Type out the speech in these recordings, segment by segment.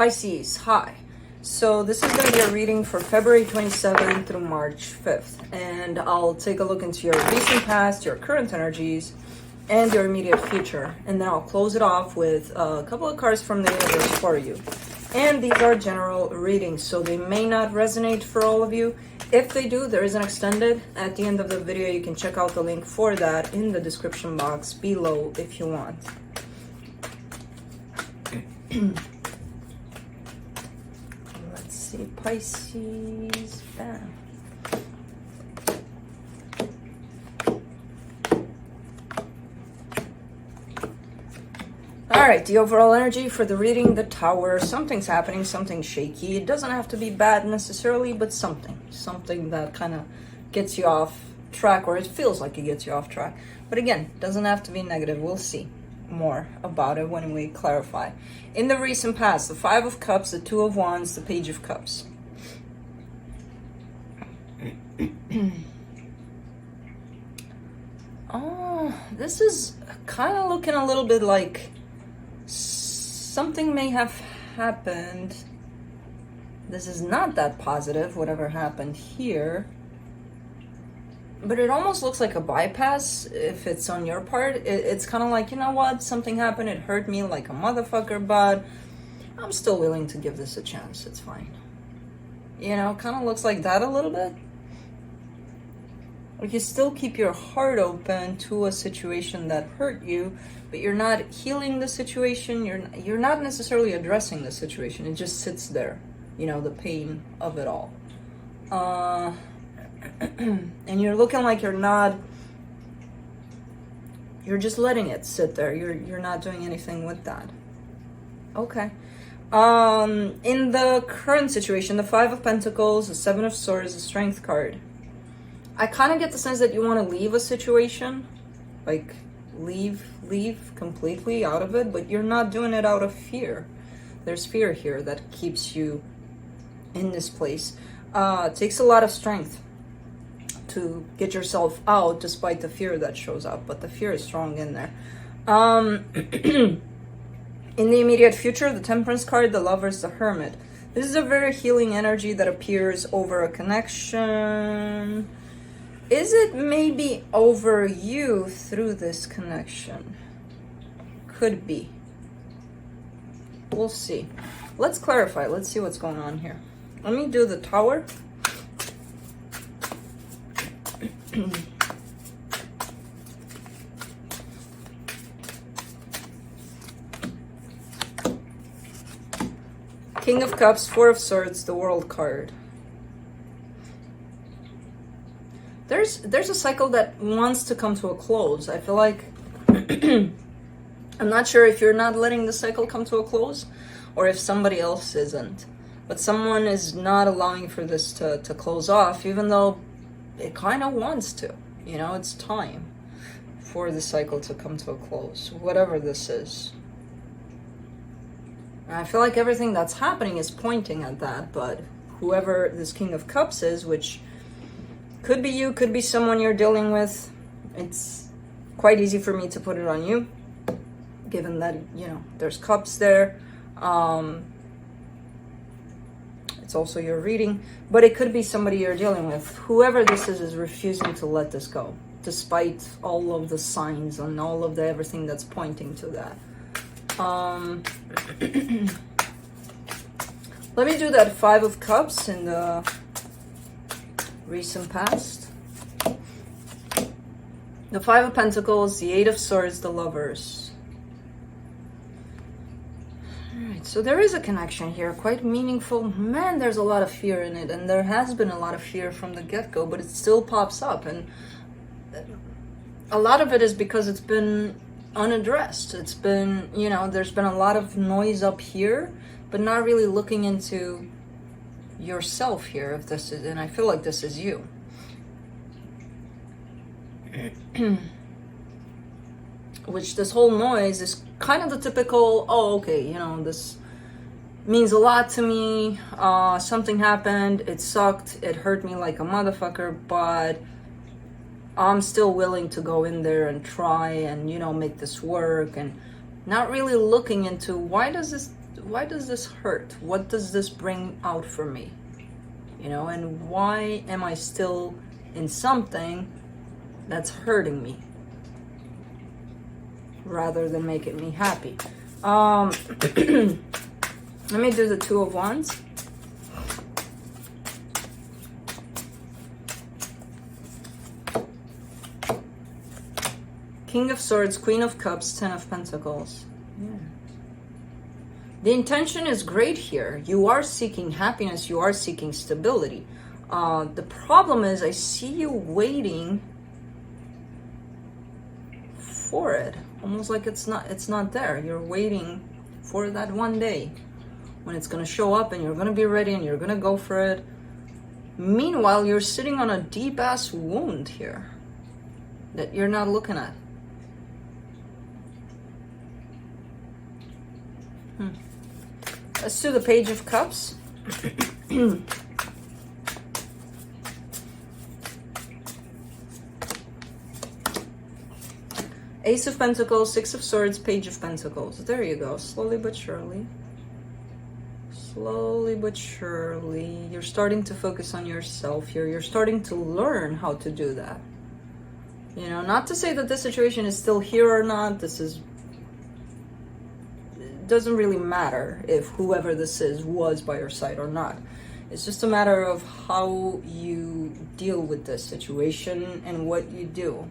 Pisces, hi. So this is going to be a reading for February 27th through March 5th. And I'll take a look into your recent past, your current energies, and your immediate future. And then I'll close it off with a couple of cards from the universe for you. And these are general readings, so they may not resonate for all of you. If they do, there is an extended at the end of the video. You can check out the link for that in the description box below if you want. Let's see, Pisces. Bam. All right, the overall energy for the reading, the Tower. Something's happening, something shaky. It doesn't have to be bad necessarily, but something that kind of gets you off track, or it feels like it gets you off track. But again, doesn't have to be negative. We'll see more about it when we clarify. In the recent past, the Five of Cups, the Two of Wands, the Page of Cups. Oh, this is kind of looking a little bit like something may have happened. This is not that positive, whatever happened here. But it almost looks like a bypass if it's on your part. It's kind of like, you know what, something happened, it hurt me like a motherfucker, but I'm still willing to give this a chance, it's fine. You know, kind of looks like that a little bit. Like you still keep your heart open to a situation that hurt you, but you're not healing the situation, you're not necessarily addressing the situation, it just sits there, you know, the pain of it all. And you're looking like you're just letting it sit there. You're not doing anything with that. Okay. In the current situation, the Five of Pentacles, the Seven of Swords, the Strength card. I kind of get the sense that you want to leave a situation, like leave completely out of it, but you're not doing it out of fear. There's fear here that keeps you in this place. It takes a lot of strength to get yourself out despite the fear that shows up, but the fear is strong in there. In the immediate future, the Temperance card, the Lovers, the Hermit. This is a very healing energy that appears over a connection. Is it maybe over you through this connection? Could be. We'll see. Let's clarify. Let's see what's going on here. Let me do the Tower. King of Cups, Four of Swords, the World card. There's a cycle that wants to come to a close. I feel like I'm not sure if you're not letting the cycle come to a close or if somebody else isn't. But someone is not allowing for this to close off, even though it kind of wants to. You know, it's time for the cycle to come to a close, whatever this is. And I feel like everything that's happening is pointing at that, but whoever this King of Cups is, which could be you, could be someone you're dealing with, it's quite easy for me to put it on you, given that, you know, there's cups there. It's also your reading, but it could be somebody you're dealing with. Whoever this is refusing to let this go, despite all of the signs and all of the everything that's pointing to that. Let me do that Five of Cups in the recent past. The Five of Pentacles, the Eight of Swords, the Lovers. Alright, so there is a connection here, quite meaningful. Man, there's a lot of fear in it, and there has been a lot of fear from the get-go, but it still pops up, and a lot of it is because it's been unaddressed. It's been, you know, there's been a lot of noise up here, but not really looking into yourself here, if this is, and I feel like this is you. Which this whole noise is kind of the typical, oh, okay, you know, this means a lot to me, something happened, it sucked, it hurt me like a motherfucker, but I'm still willing to go in there and try and, you know, make this work, and not really looking into why does does this hurt? What does this bring out for me? You know, and why am I still in something that's hurting me rather than making me happy? Let me do the Two of Wands. King of Swords, Queen of Cups, Ten of Pentacles. Yeah. The intention is great here. You are seeking happiness. You are seeking stability. The problem is I see you waiting for it. Almost like it's not there. You're waiting for that one day when it's going to show up and you're going to be ready and you're going to go for it. Meanwhile, you're sitting on a deep-ass wound here that you're not looking at. Let's do the Page of Cups. Ace of Pentacles, Six of Swords, Page of Pentacles. There you go. Slowly but surely. Slowly but surely. You're starting to focus on yourself here. You're starting to learn how to do that. You know, not to say that this situation is still here or not. This is... It doesn't really matter if whoever this is was by your side or not. It's just a matter of how you deal with this situation and what you do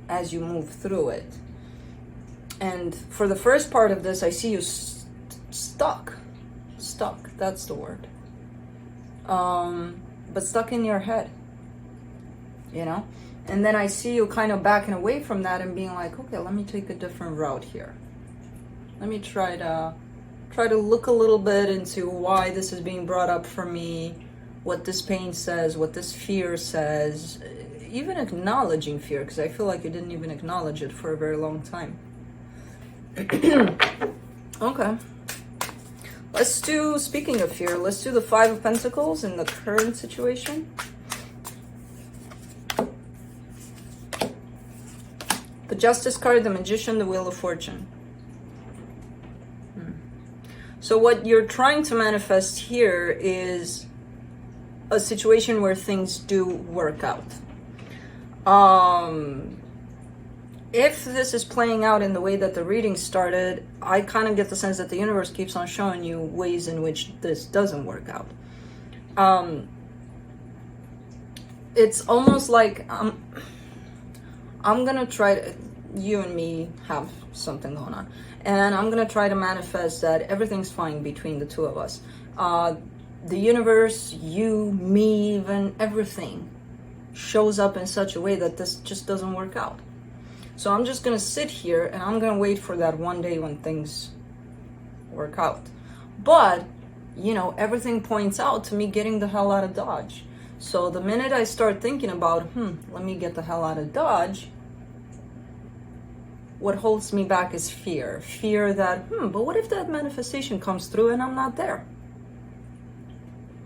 as you move through it. And for the first part of this, I see you stuck. Stuck, that's the word. But stuck in your head, you know? And then I see you kind of backing away from that and being like, okay, let me take a different route here. Let me try to look a little bit into why this is being brought up for me, what this pain says, what this fear says, even acknowledging fear, because I feel like you didn't even acknowledge it for a very long time. Okay. Let's do, speaking of fear, let's do the Five of Pentacles in the current situation. The Justice card, the Magician, the Wheel of Fortune. So what you're trying to manifest here is a situation where things do work out. If this is playing out in the way that the reading started, I kind of get the sense that the universe keeps on showing you ways in which this doesn't work out. It's almost like I'm gonna try to, you and me have something going on, and I'm gonna try to manifest that everything's fine between the two of us. The universe, you, me, even everything shows up in such a way that this just doesn't work out. So I'm just gonna sit here and I'm gonna wait for that one day when things work out. But, you know, everything points out to me getting the hell out of Dodge. So the minute I start thinking about, let me get the hell out of Dodge, what holds me back is fear. Fear that, but what if that manifestation comes through and I'm not there?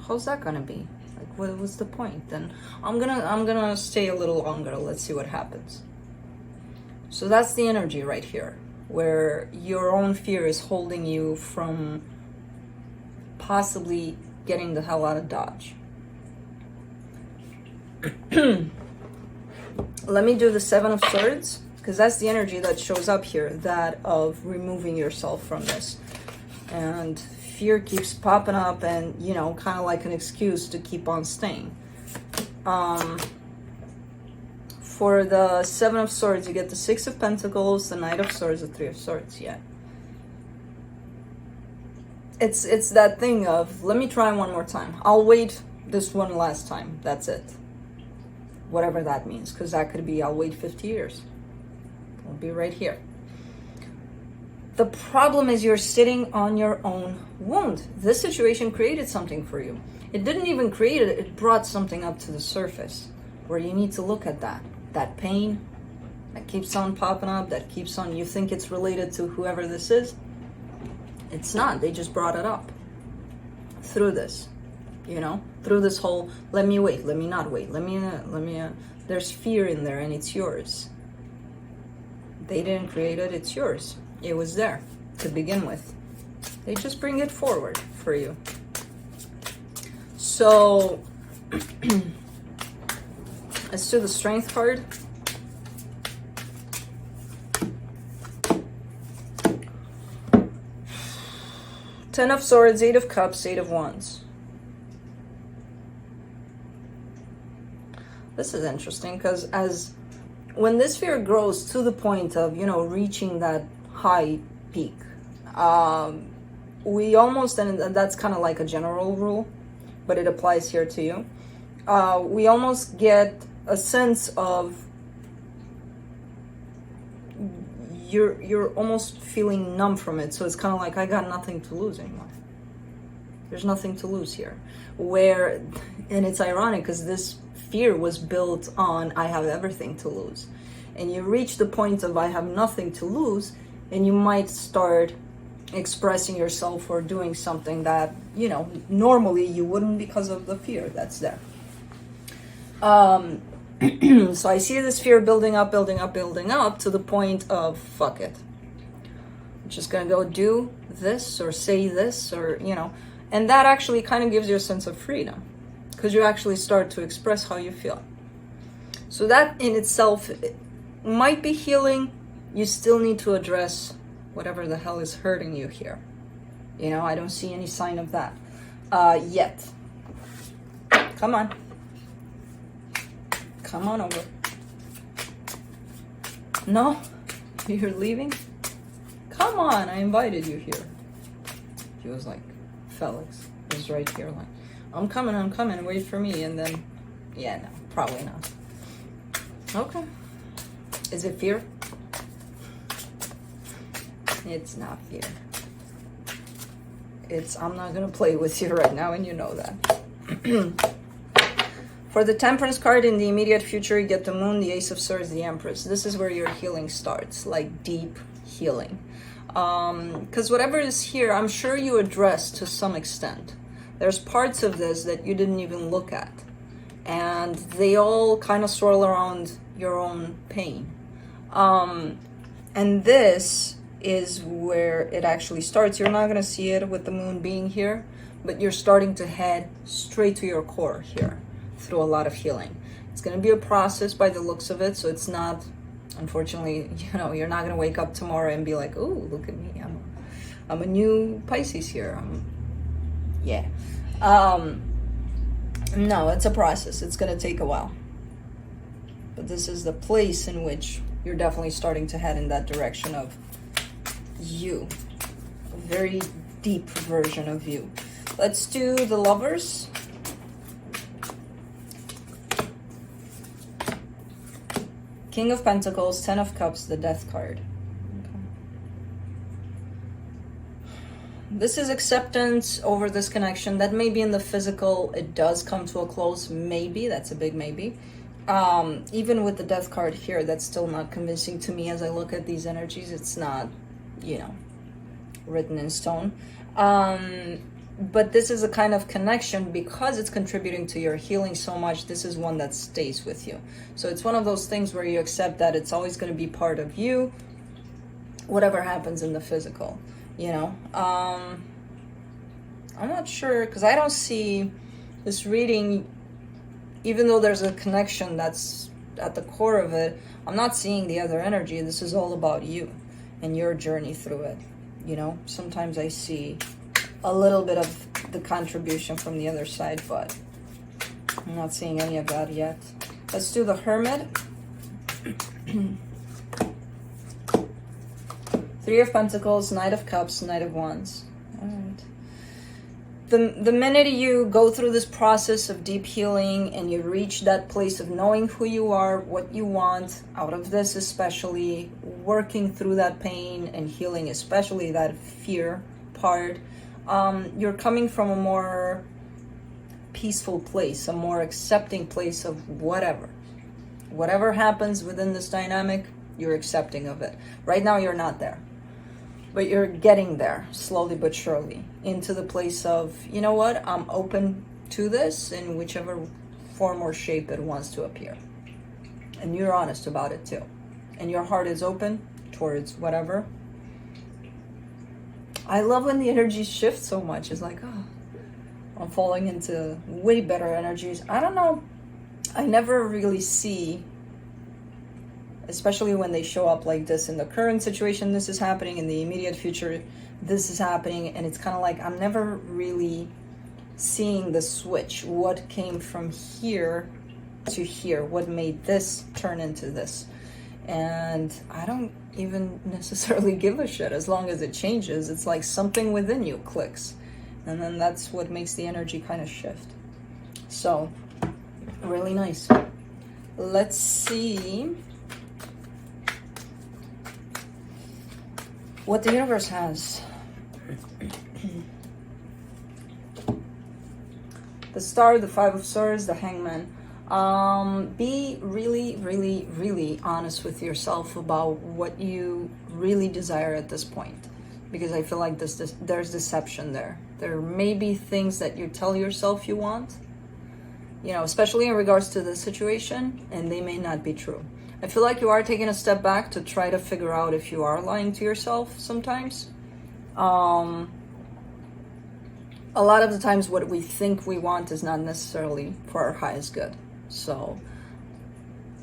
How's that gonna be? Like, what was the point? Then I'm gonna stay a little longer. Let's see what happens. So that's the energy right here, where your own fear is holding you from possibly getting the hell out of Dodge. Let me do the Seven of Swords, because that's the energy that shows up here, that of removing yourself from this. And fear keeps popping up and, you know, kind of like an excuse to keep on staying. For the Seven of Swords, you get the Six of Pentacles, the Knight of Swords, the Three of Swords, yeah. It's that thing of, let me try one more time. I'll wait this one last time, that's it. Whatever that means, because that could be, I'll wait 50 years. I'll be right here. The problem is you're sitting on your own wound. This situation created something for you. It didn't even create it, it brought something up to the surface where you need to look at that. That pain that keeps on popping up, that keeps on, you think it's related to whoever this is. It's not, they just brought it up through this, you know, through this whole, let me wait, let me not wait, there's fear in there and it's yours. They didn't create it, it's yours. It was there. to begin with. They just bring it forward for you. So, let's do the Strength card. Ten of Swords, Eight of Cups, Eight of Wands. This is interesting because when this fear grows to the point of, you know, reaching that high peak, we almost, and that's kind of like a general rule, but it applies here to you. We almost get a sense of you're almost feeling numb from it. So it's kind of like, I got nothing to lose anymore. There's nothing to lose here. And it's ironic because this fear was built on, I have everything to lose. And you reach the point of, I have nothing to lose, and you might start expressing yourself or doing something that, you know, normally you wouldn't because of the fear that's there. So I see this fear building up to the point of, fuck it. I'm just gonna go do this or say this, or, you know, and that actually kind of gives you a sense of freedom because you actually start to express how you feel. So that in itself might be healing. You still need to address whatever the hell is hurting you here. You know, I don't see any sign of that yet. Come on. Come on over. No? You're leaving? Come on, I invited you here. He was like, Felix was right here, like, I'm coming, wait for me. And then, yeah, no, probably not. Okay. Is it fear? It's not fear. It's, I'm not gonna play with you right now, and you know that. For the Temperance card, in the immediate future, you get the Moon, the Ace of Swords, the Empress. This is where your healing starts, like deep healing. Because whatever is here, I'm sure you address to some extent. There's parts of this that you didn't even look at. And they all kind of swirl around your own pain. And this is where it actually starts. You're not going to see it with the Moon being here, but you're starting to head straight to your core here through a lot of healing. It's going to be a process by the looks of it, so it's not, unfortunately, you know, you're not going to wake up tomorrow and be like, oh, look at me, I'm a new Pisces here. Yeah. No, it's a process. It's going to take a while. But this is the place in which you're definitely starting to head in that direction of you. A very deep version of you. Let's do the Lovers. King of Pentacles, Ten of Cups, the Death card. Okay. This is acceptance over this connection. That may be in the physical. It does come to a close. Maybe. That's a big maybe. Even with the Death card here, that's still not convincing to me as I look at these energies. It's not, you know, written in stone. But this is a kind of connection because it's contributing to your healing so much. This is one that stays with you. So it's one of those things where you accept that it's always going to be part of you, whatever happens in the physical, you know. I'm not sure because I don't see this reading, even though there's a connection that's at the core of it, I'm not seeing the other energy. This is all about you and your journey through it. You know, sometimes I see a little bit of the contribution from the other side, but I'm not seeing any of that yet. Let's do the Hermit. Three of Pentacles, Knight of Cups, Knight of Wands. All right. The minute you go through this process of deep healing and you reach that place of knowing who you are, what you want out of this, especially working through that pain and healing, especially that fear part, you're coming from a more peaceful place, a more accepting place of whatever happens within this dynamic, you're accepting of it. Right now you're not there, but you're getting there slowly but surely into the place of, you know what, I'm open to this in whichever form or shape it wants to appear. And you're honest about it too. And your heart is open towards whatever I love when the energies shift so much. It's like, oh, I'm falling into way better energies. I don't know. I never really see, especially when they show up like this in the current situation, this is happening, in the immediate future, this is happening, and it's kind of like I'm never really seeing the switch. What came from here to here? What made this turn into this? And I don't even necessarily give a shit as long as it changes. It's like something within you clicks, and then that's what makes the energy kind of shift. So really nice. Let's see what the universe has. The Star, the Five of Swords, the Hangman. Be really, really, really honest with yourself about what you really desire at this point, because I feel like there's deception there. There may be things that you tell yourself you want, you know, especially in regards to this situation, and they may not be true. I feel like you are taking a step back to try to figure out if you are lying to yourself sometimes. A lot of the times what we think we want is not necessarily for our highest good. So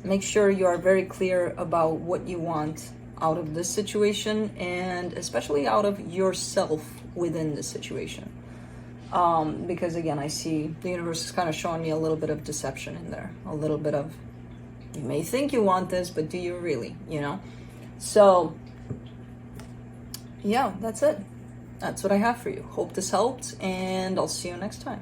make sure you are very clear about what you want out of this situation, and especially out of yourself within this situation. Because again, I see the universe is kind of showing me a little bit of deception in there. A little bit of, you may think you want this, but do you really, you know? So yeah, that's it. That's what I have for you. Hope this helped, and I'll see you next time.